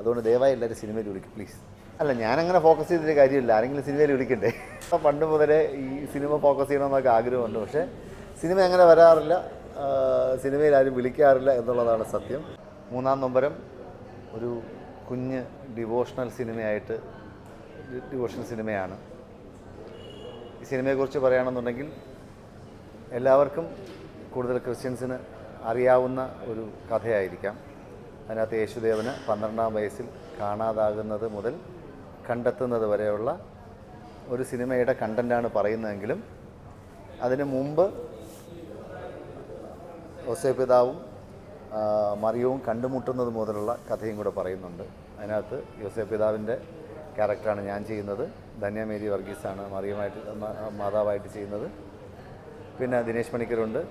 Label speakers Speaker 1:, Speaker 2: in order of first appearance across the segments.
Speaker 1: അതുകൊണ്ട് ദയവായി എല്ലാവരും സിനിമയിൽ വിളിക്കും പ്ലീസ്. അല്ല, ഞാനങ്ങനെ ഫോക്കസ് ചെയ്തിട്ട് കാര്യമില്ല, ആരെങ്കിലും സിനിമയിൽ വിളിക്കണ്ടേ. പണ്ട് മുതലേ ഈ സിനിമ ഫോക്കസ് ചെയ്യണമെന്നൊക്കെ ആഗ്രഹമുണ്ട്, പക്ഷേ സിനിമ അങ്ങനെ വരാറില്ല, സിനിമയിൽ ആരും വിളിക്കാറില്ല എന്നുള്ളതാണ് സത്യം. മൂന്നാം നൊമ്പരം ഒരു കുഞ്ഞ് ഡിവോഷണൽ സിനിമയാണ്. ഈ സിനിമയെക്കുറിച്ച് പറയുകയാണെന്നുണ്ടെങ്കിൽ എല്ലാവർക്കും, കൂടുതൽ ക്രിസ്ത്യൻസിന് അറിയാവുന്ന ഒരു കഥയായിരിക്കാം. അതിനകത്ത് യേശുദേവന് 12-ാം വയസ്സിൽ കാണാതാകുന്നത് മുതൽ കണ്ടെത്തുന്നത് വരെയുള്ള ഒരു സിനിമയുടെ കണ്ടൻ്റാണ് പറയുന്നതെങ്കിലും അതിനു മുമ്പ് യോസേപ്പ് പിതാവും മറിയവും കണ്ടുമുട്ടുന്നത് മുതലുള്ള കഥയും കൂടെ പറയുന്നുണ്ട്. അതിനകത്ത് യോസേപ്പ് പിതാവിൻ്റെ ക്യാരക്ടറാണ് ഞാൻ ചെയ്യുന്നത്. ധന്യ മേരി വർഗീസാണ് മാതാവായിട്ട് ചെയ്യുന്നത്. പിന്നെ ദിനേശ് പണിക്കരുണ്ട്,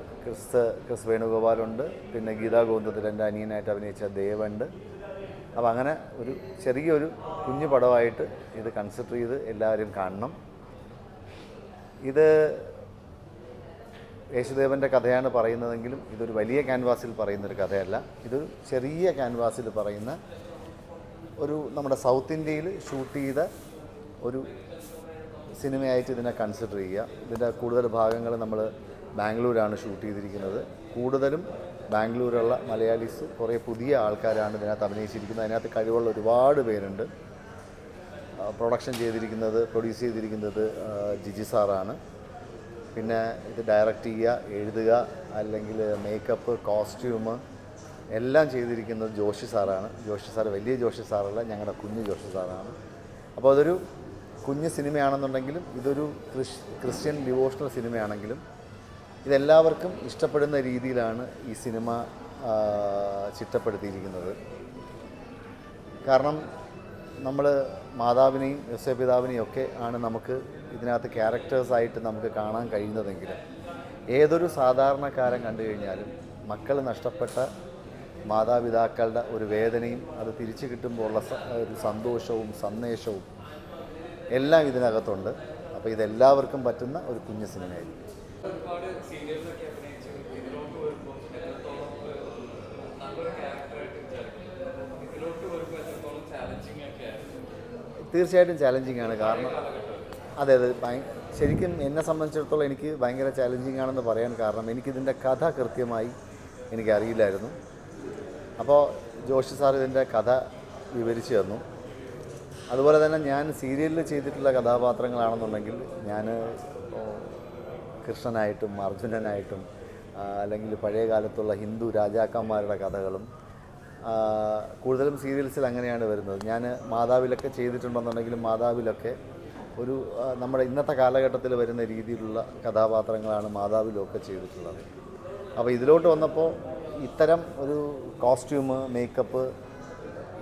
Speaker 1: ക്രിസ് വേണുഗോപാലുണ്ട്, പിന്നെ ഗീതാ ഗോവിന്ദത്തിൽ എൻ്റെ അനിയനായിട്ട് അഭിനയിച്ച ദേവുണ്ട്. അപ്പോൾ അങ്ങനെ ഒരു ചെറിയൊരു കുഞ്ഞു പടമായിട്ട് ഇത് കൺസിഡർ ചെയ്ത് എല്ലാവരും കാണണം. ഇത് യേശുദേവൻ്റെ കഥയാണ് പറയുന്നതെങ്കിലും ഇതൊരു വലിയ ക്യാൻവാസിൽ പറയുന്നൊരു കഥയല്ല. ഇതൊരു ചെറിയ ക്യാൻവാസിൽ പറയുന്ന ഒരു നമ്മുടെ സൗത്ത് ഇന്ത്യയിൽ ഷൂട്ട് ചെയ്ത ഒരു സിനിമയായിട്ട് ഇതിനെ കൺസിഡർ ചെയ്യുക. ഇതിൻ്റെ കൂടുതൽ ഭാഗങ്ങൾ നമ്മൾ ബാംഗ്ലൂരാണ് ഷൂട്ട് ചെയ്തിരിക്കുന്നത്. കൂടുതലും ബാംഗ്ലൂരുള്ള മലയാളീസ്, കുറേ പുതിയ ആൾക്കാരാണ് ഇതിനകത്ത് അഭിനയിച്ചിരിക്കുന്നത്. അതിനകത്ത് കഴിവുള്ള ഒരുപാട് പേരുണ്ട്. പ്രൊഡ്യൂസ് ചെയ്തിരിക്കുന്നത് ജിജി സാറാണ്. പിന്നെ ഇത് ഡയറക്റ്റ് ചെയ്യുക, എഴുതുക, അല്ലെങ്കിൽ മേക്കപ്പ്, കോസ്റ്റ്യൂം എല്ലാം ചെയ്തിരിക്കുന്നത് ജോഷി സാറാണ്. ജോഷി സാർ വലിയ ജോഷി സാറല്ല, ഞങ്ങളുടെ കുഞ്ഞ് ജോഷി സാറാണ്. അപ്പോൾ അതൊരു കുഞ്ഞ് സിനിമയാണെന്നുണ്ടെങ്കിലും ഇതൊരു ക്രിസ്ത്യൻ ഡിവോഷണൽ സിനിമയാണെങ്കിലും ഇതെല്ലാവർക്കും ഇഷ്ടപ്പെടുന്ന രീതിയിലാണ് ഈ സിനിമ ചിട്ടപ്പെടുത്തിയിരിക്കുന്നത്. കാരണം നമ്മൾ മാതാവിനെയും യോസേപ്പ് പിതാവിനെയും ഒക്കെ ആണ് നമുക്ക് ഇതിനകത്ത് ക്യാരക്ടേഴ്സായിട്ട് നമുക്ക് കാണാൻ കഴിയുന്നതെങ്കിലും ഏതൊരു സാധാരണക്കാരൻ കണ്ടു കഴിഞ്ഞാലും മക്കൾ നഷ്ടപ്പെട്ട മാതാപിതാക്കളുടെ ഒരു വേദനയും അത് തിരിച്ചു കിട്ടുമ്പോൾ ഉള്ള ഒരു സന്തോഷവും സന്ദേശവും എല്ലാം ഇതിനകത്തുണ്ട്. അപ്പോൾ ഇതെല്ലാവർക്കും പറ്റുന്ന ഒരു കുഞ്ഞു സിനിമയായിരിക്കും. തീർച്ചയായിട്ടും ചാലഞ്ചിങ് ആണ്. കാരണം അതെ ശരിക്കും എന്നെ സംബന്ധിച്ചിടത്തോളം എനിക്ക് ഭയങ്കര ചാലഞ്ചിങ് ആണെന്ന് പറയാൻ കാരണം എനിക്കിതിൻ്റെ കഥ കൃത്യമായി എനിക്കറിയില്ലായിരുന്നു. അപ്പോൾ ജോഷി സാർ ഇതിൻ്റെ കഥ വിവരിച്ചു തന്നു. അതുപോലെ തന്നെ ഞാൻ സീരിയലിൽ ചെയ്തിട്ടുള്ള കഥാപാത്രങ്ങളാണെന്നുണ്ടെങ്കിൽ ഞാൻ കൃഷ്ണനായിട്ടും അർജുനനായിട്ടും അല്ലെങ്കിൽ പഴയ കാലത്തുള്ള ഹിന്ദു രാജാക്കന്മാരുടെ കഥകളും കൂടുതലും സീരിയൽസിൽ അങ്ങനെയാണ് വരുന്നത്. ഞാൻ മാതാവിലൊക്കെ ചെയ്തിട്ടുണ്ടെന്നുണ്ടെങ്കിലും മാതാവിലൊക്കെ ഒരു നമ്മുടെ ഇന്നത്തെ കാലഘട്ടത്തിൽ വരുന്ന രീതിയിലുള്ള കഥാപാത്രങ്ങളാണ് മാതാവിലൊക്കെ ചെയ്തിട്ടുള്ളത്. അപ്പോൾ ഇതിലോട്ട് വന്നപ്പോൾ ഇത്തരം ഒരു കോസ്റ്റ്യൂം, മേക്കപ്പ്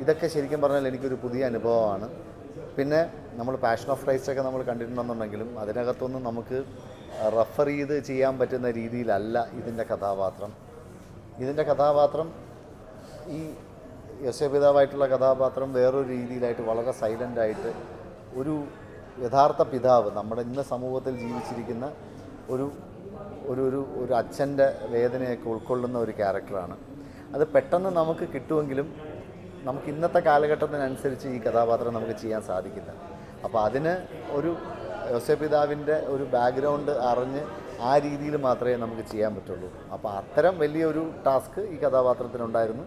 Speaker 1: ഇതൊക്കെ ശരിക്കും പറഞ്ഞാൽ എനിക്കൊരു പുതിയ അനുഭവമാണ്. പിന്നെ നമ്മൾ പാഷൻ ഓഫ് ക്രൈസ്റ്റൊക്കെ നമ്മൾ കണ്ടിട്ടുണ്ടെന്നുണ്ടെങ്കിലും അതിനകത്തൊന്നും നമുക്ക് റെഫർ ചെയ്ത് ചെയ്യാൻ പറ്റുന്ന രീതിയിലല്ല ഇതിൻ്റെ കഥാപാത്രം. ഇതിൻ്റെ കഥാപാത്രം ഈ യോസേപ്പ് പിതാവായിട്ടുള്ള കഥാപാത്രം വേറൊരു രീതിയിലായിട്ട് വളരെ സൈലൻ്റായിട്ട് ഒരു യഥാർത്ഥ പിതാവ്, നമ്മുടെ ഇന്ന സമൂഹത്തിൽ ജീവിച്ചിരിക്കുന്ന ഒരു ഒരു ഒരു അച്ഛൻ്റെ വേദനയൊക്കെ ഉൾക്കൊള്ളുന്ന ഒരു ക്യാരക്ടറാണ്. അത് പെട്ടെന്ന് നമുക്ക് കിട്ടുമെങ്കിലും നമുക്ക് ഇന്നത്തെ കാലഘട്ടത്തിനനുസരിച്ച് ഈ കഥാപാത്രം നമുക്ക് ചെയ്യാൻ സാധിക്കില്ല. അപ്പോൾ അതിന് ഒരു യോസേപ്പ് പിതാവിൻ്റെ ഒരു ബാക്ക്ഗ്രൗണ്ട് അറിഞ്ഞ് ആ രീതിയിൽ മാത്രമേ നമുക്ക് ചെയ്യാൻ പറ്റുള്ളൂ. അപ്പോൾ അത്തരം വലിയൊരു ടാസ്ക് ഈ കഥാപാത്രത്തിനുണ്ടായിരുന്നു.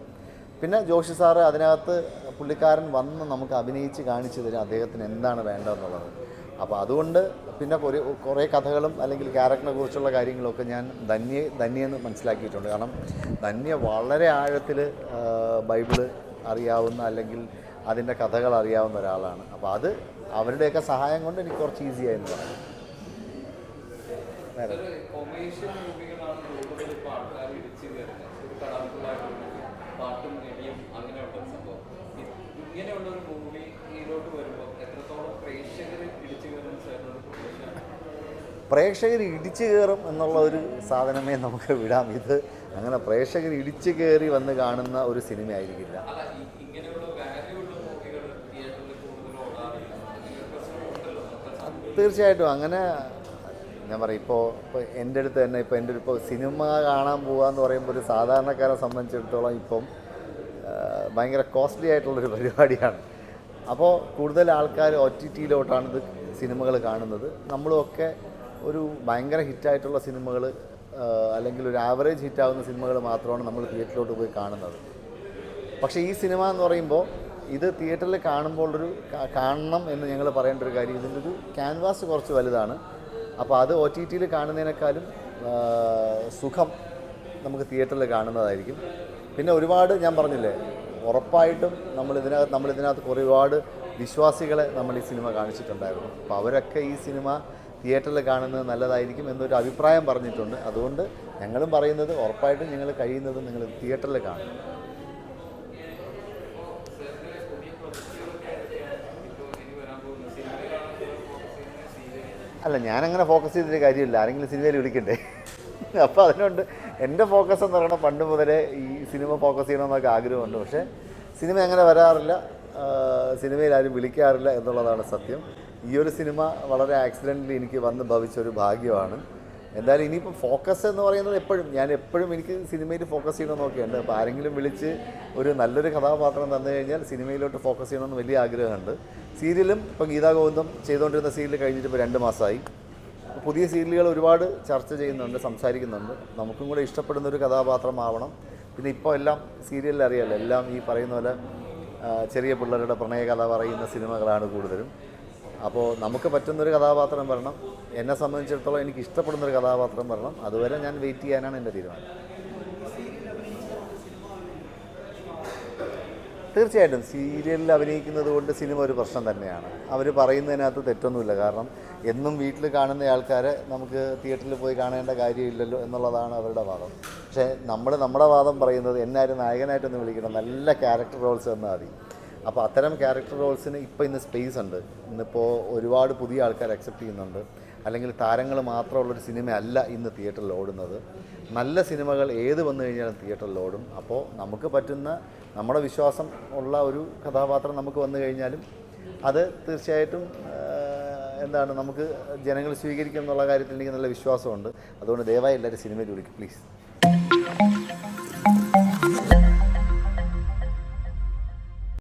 Speaker 1: പിന്നെ ജോഷി സാറ് അതിനകത്ത് പുള്ളിക്കാരൻ വന്ന് നമുക്ക് അഭിനയിച്ച് കാണിച്ചു തരും അദ്ദേഹത്തിന് എന്താണ് വേണ്ടതെന്നുള്ളത്. അപ്പോൾ അതുകൊണ്ട് പിന്നെ കുറേ കഥകളും അല്ലെങ്കിൽ ക്യാരക്ടറിനെ കുറിച്ചുള്ള കാര്യങ്ങളൊക്കെ ഞാൻ ധന്യെന്ന് മനസ്സിലാക്കിയിട്ടുണ്ട്. കാരണം ധന്യ വളരെ ആഴത്തിൽ ബൈബിള് അറിയാവുന്ന അല്ലെങ്കിൽ അതിൻ്റെ കഥകൾ അറിയാവുന്ന ഒരാളാണ്. അപ്പോൾ അത് അവരുടെയൊക്കെ സഹായം കൊണ്ട് എനിക്ക് കുറച്ച് ഈസിയായെന്ന് പറയാം. പ്രേക്ഷകർ ഇടിച്ചു കയറും എന്നുള്ള ഒരു സാധനമേ നമുക്ക് വിടാം. ഇത് അങ്ങനെ പ്രേക്ഷകർ ഇടിച്ചു കയറി വന്ന് കാണുന്ന ഒരു സിനിമ ആയിരിക്കില്ല. തീർച്ചയായിട്ടും അങ്ങനെ ഞാൻ പറയും. ഇപ്പോൾ എൻ്റെ അടുത്ത് തന്നെ ഇപ്പോൾ സിനിമ കാണാൻ പോകാമെന്ന് പറയുമ്പോൾ ഒരു സാധാരണക്കാരെ സംബന്ധിച്ചിടത്തോളം ഇപ്പം ഭയങ്കര കോസ്റ്റ്ലി ആയിട്ടുള്ളൊരു പരിപാടിയാണ്. അപ്പോൾ കൂടുതൽ ആൾക്കാർ ഒ ടി ടിയിലോട്ടാണ് ഇത് സിനിമകൾ കാണുന്നത്. നമ്മളുമൊക്കെ ഒരു ഭയങ്കര ഹിറ്റായിട്ടുള്ള സിനിമകൾ അല്ലെങ്കിൽ ഒരു ആവറേജ് ഹിറ്റാവുന്ന സിനിമകൾ മാത്രമാണ് നമ്മൾ തിയേറ്ററിലോട്ട് പോയി കാണുന്നത്. പക്ഷേ ഈ സിനിമ എന്ന് പറയുമ്പോൾ ഇത് തിയേറ്ററിൽ കാണുമ്പോഴൊരു കാണണം എന്ന് ഞങ്ങൾ പറയേണ്ട ഒരു കാര്യം, ഇതിൻ്റെ ഒരു ക്യാൻവാസ് കുറച്ച് വലുതാണ്. അപ്പോൾ അത് ഒ ടി ടിയിൽ കാണുന്നതിനേക്കാളും സുഖം നമുക്ക് തിയേറ്ററിൽ കാണുന്നതായിരിക്കും. പിന്നെ ഒരുപാട് ഞാൻ പറഞ്ഞില്ലേ, ഉറപ്പായിട്ടും നമ്മളിതിനകത്ത് ഒരുപാട് വിശ്വാസികളെ നമ്മൾ ഈ സിനിമ കാണിച്ചിട്ടുണ്ടായിരുന്നു. അപ്പോൾ അവരൊക്കെ ഈ സിനിമ തിയേറ്ററിൽ കാണുന്നത് നല്ലതായിരിക്കും എന്നൊരു അഭിപ്രായം പറഞ്ഞിട്ടുണ്ട്. അതുകൊണ്ട് ഞങ്ങളും പറയുന്നത് ഉറപ്പായിട്ടും നിങ്ങൾ കഴിയുന്നത് നിങ്ങൾ തിയേറ്ററിൽ കാണും. അല്ല, ഞാനങ്ങനെ ഫോക്കസ് ചെയ്തിട്ട് കാര്യമില്ല, ആരെങ്കിലും സിനിമയിൽ വിളിക്കണ്ടേ. അപ്പോൾ അതിനുണ്ട് എൻ്റെ ഫോക്കസ് എന്ന് പറയുന്നത് പണ്ട് മുതലേ ഈ സിനിമ ഫോക്കസ് ചെയ്യണമെന്നൊക്കെ ആഗ്രഹമുണ്ട്. പക്ഷേ സിനിമ അങ്ങനെ വരാറില്ല, സിനിമയിൽ ആരും വിളിക്കാറില്ല എന്നുള്ളതാണ് സത്യം. ഈ ഒരു സിനിമ വളരെ ആക്സിഡൻ്റലി എനിക്ക് വന്ന് ഭവിച്ചൊരു ഭാഗ്യമാണ്. എന്തായാലും ഇനിയിപ്പോൾ ഫോക്കസ് എന്ന് പറയുന്നത് എപ്പോഴും എനിക്ക് സിനിമയിൽ ഫോക്കസ് ചെയ്യണമെന്നൊക്കെയുണ്ട്. അപ്പോൾ ആരെങ്കിലും വിളിച്ച് ഒരു നല്ലൊരു കഥാപാത്രം തന്നു കഴിഞ്ഞാൽ സിനിമയിലോട്ട് ഫോക്കസ് ചെയ്യണമെന്ന് വലിയ ആഗ്രഹമുണ്ട്. സീരിയലും ഇപ്പോൾ ഗീതാ ഗോവിന്ദം ചെയ്തുകൊണ്ടിരുന്ന സീരിയൽ കഴിഞ്ഞിട്ട് ഇപ്പോൾ 2 മാസമായി. പുതിയ സീരിയലുകൾ ഒരുപാട് ചർച്ച ചെയ്യുന്നുണ്ട്, സംസാരിക്കുന്നുണ്ട്. നമുക്കും കൂടെ ഇഷ്ടപ്പെടുന്നൊരു കഥാപാത്രമാവണം. പിന്നെ ഇപ്പോൾ എല്ലാം സീരിയലിൽ അറിയാമല്ലോ, എല്ലാം ഈ പറയുന്ന പോലെ ചെറിയ പിള്ളേരുടെ പ്രണയ കഥ പറയുന്ന സിനിമകളാണ് കൂടുതലും. അപ്പോൾ നമുക്ക് പറ്റുന്നൊരു കഥാപാത്രം വരണം. എന്നെ സംബന്ധിച്ചിടത്തോളം എനിക്ക് ഇഷ്ടപ്പെടുന്നൊരു കഥാപാത്രം വരണം. അതുവരെ ഞാൻ വെയിറ്റ് ചെയ്യാനാണ് എൻ്റെ തീരുമാനം. തീർച്ചയായിട്ടും സീരിയലിൽ അഭിനയിക്കുന്നത് കൊണ്ട് സിനിമ ഒരു പ്രശ്നം തന്നെയാണ്. അവർ പറയുന്നതിനകത്ത് തെറ്റൊന്നുമില്ല. കാരണം എന്നും വീട്ടിൽ കാണുന്ന ആൾക്കാരെ നമുക്ക് തിയേറ്ററിൽ പോയി കാണേണ്ട കാര്യമില്ലല്ലോ എന്നുള്ളതാണ് അവരുടെ വാദം. പക്ഷേ നമ്മുടെ വാദം പറയുന്നത് എന്നാരും നായകനായിട്ടൊന്ന് വിളിക്കണം, നല്ല ക്യാരക്ടർ റോൾസ് തന്നാൽ മതി. അപ്പോൾ അത്തരം ക്യാരക്ടർ റോൾസിന് ഇന്ന് സ്പേസ് ഉണ്ട്. ഇന്നിപ്പോൾ ഒരുപാട് പുതിയ ആൾക്കാർ അക്സെപ്റ്റ് ചെയ്യുന്നുണ്ട്. അല്ലെങ്കിൽ താരങ്ങൾ മാത്രമുള്ളൊരു സിനിമയല്ല ഇന്ന് തിയേറ്ററിൽ ഓടുന്നത്. നല്ല സിനിമകൾ ഏത് വന്നു കഴിഞ്ഞാലും തിയേറ്ററിൽ ഓടും. അപ്പോൾ നമുക്ക് പറ്റുന്ന നമ്മുടെ വിശ്വാസം ഉള്ള ഒരു കഥാപാത്രം നമുക്ക് വന്നു കഴിഞ്ഞാലും അത് തീർച്ചയായിട്ടും നമുക്ക് ജനങ്ങൾ സ്വീകരിക്കും എന്നുള്ള കാര്യത്തിൽ എനിക്ക് നല്ല വിശ്വാസമുണ്ട്. അതുകൊണ്ട് ദയവായി എല്ലാവരും സിനിമയിൽ വിളിക്കും പ്ലീസ്.